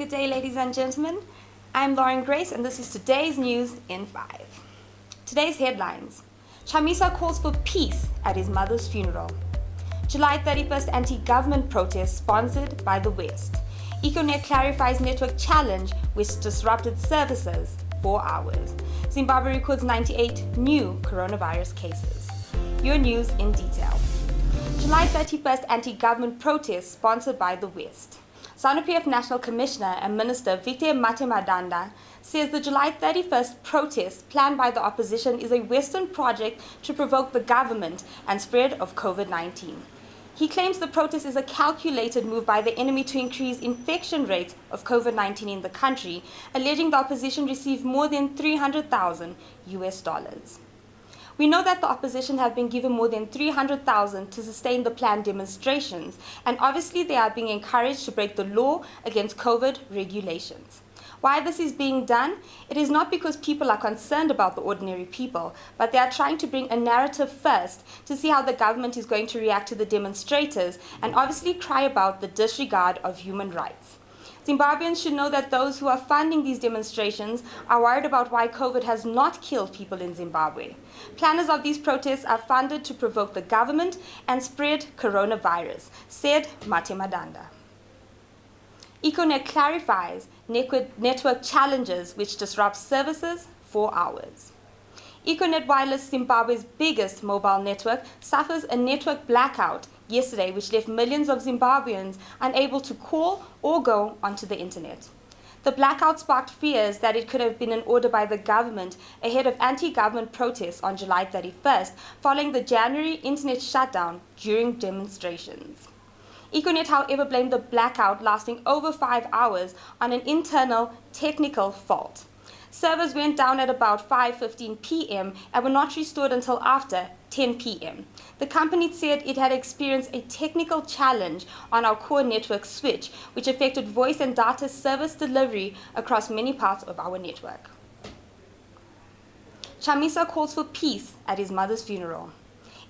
Good day, ladies and gentlemen. I'm Lauren Grace, and this is today's news in 5. Today's headlines. Chamisa calls for peace at his mother's funeral. July 31st anti-government protest sponsored by the West. Econet clarifies network challenge which disrupted services 4 hours. Zimbabwe records 98 new coronavirus cases. Your news in detail. July 31st anti-government protest sponsored by the West. ZANU-PF National Commissioner and Minister Victor Mathe-Madanda says the July 31st protest planned by the opposition is a Western project to provoke the government and spread of COVID-19. He claims the protest is a calculated move by the enemy to increase infection rates of COVID-19 in the country, alleging the opposition received more than $300,000. We know that the opposition have been given more than $300,000 to sustain the planned demonstrations, and obviously they are being encouraged to break the law against COVID regulations. Why this is being done? It is not because people are concerned about the ordinary people, but they are trying to bring a narrative first to see how the government is going to react to the demonstrators and obviously cry about the disregard of human rights. Zimbabweans should know that those who are funding these demonstrations are worried about why COVID has not killed people in Zimbabwe. Planners of these protests are funded to provoke the government and spread coronavirus, said Mathe-Madanda. Econet clarifies network challenges which disrupt services 4 hours. Econet Wireless, Zimbabwe's biggest mobile network, suffers a network blackout yesterday which left millions of Zimbabweans unable to call or go onto the internet. The blackout sparked fears that it could have been an order by the government ahead of anti-government protests on July 31st following the January internet shutdown during demonstrations. Econet, however, blamed the blackout lasting over 5 hours on an internal technical fault. Servers went down at about 5:15 p.m. and were not restored until after 10 p.m. The company said it had experienced a technical challenge on our core network switch, which affected voice and data service delivery across many parts of our network. Chamisa calls for peace at his mother's funeral.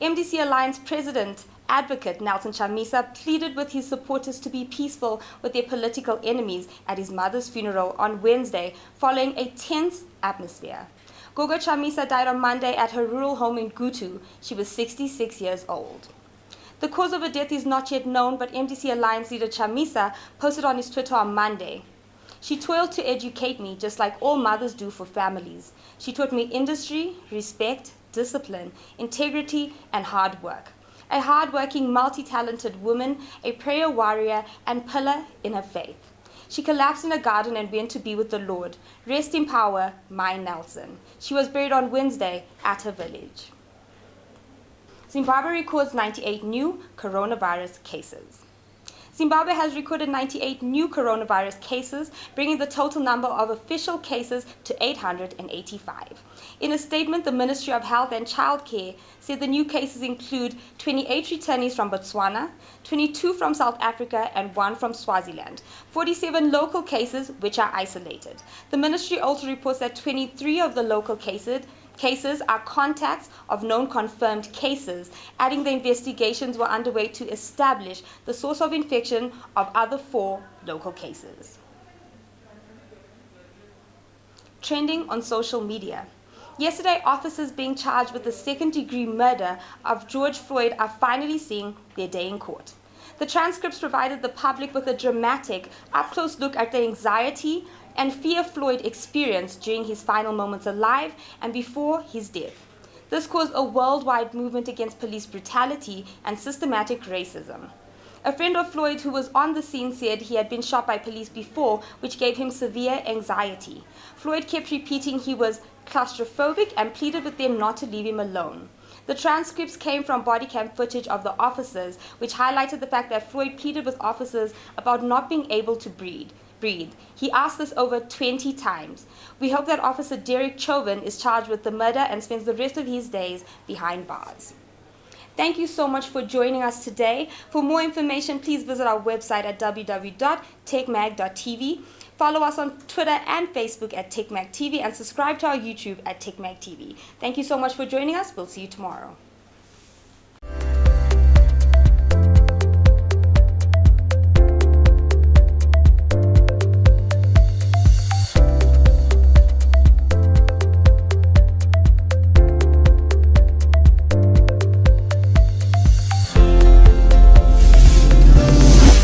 MDC Alliance President Advocate Nelson Chamisa pleaded with his supporters to be peaceful with their political enemies at his mother's funeral on Wednesday following a tense atmosphere. Gogo Chamisa died on Monday at her rural home in Gutu. She was 66 years old. The cause of her death is not yet known, but MDC Alliance leader Chamisa posted on his Twitter on Monday. She toiled to educate me just like all mothers do for families. She taught me industry, respect, discipline, integrity, and hard work. A hard-working, multi-talented woman, a prayer warrior, and pillar in her faith. She collapsed in a garden and went to be with the Lord. Rest in power, my Nelson. She was buried on Wednesday at her village. Zimbabwe records 98 new coronavirus cases. Zimbabwe has recorded 98 new coronavirus cases, bringing the total number of official cases to 885. In a statement, the Ministry of Health and Childcare said the new cases include 28 returnees from Botswana, 22 from South Africa, and 1 from Swaziland, 47 local cases which are isolated. The ministry also reports that 23 of the local cases are contacts of known confirmed cases, adding the investigations were underway to establish the source of infection of other 4 local cases. Trending on social media. Yesterday, officers being charged with the second-degree murder of George Floyd are finally seeing their day in court. The transcripts provided the public with a dramatic, up-close look at the anxiety and fear Floyd experienced during his final moments alive and before his death. This caused a worldwide movement against police brutality and systematic racism. A friend of Floyd who was on the scene said he had been shot by police before, which gave him severe anxiety. Floyd kept repeating he was claustrophobic and pleaded with them not to leave him alone. The transcripts came from body cam footage of the officers, which highlighted the fact that Floyd pleaded with officers about not being able to breathe. He asked this over 20 times. We hope that Officer Derek Chauvin is charged with the murder and spends the rest of his days behind bars. Thank you so much for joining us today. For more information, please visit our website at www.techmag.tv. Follow us on Twitter and Facebook at TechMagTV and subscribe to our YouTube at TechMagTV. Thank you so much for joining us. We'll see you tomorrow.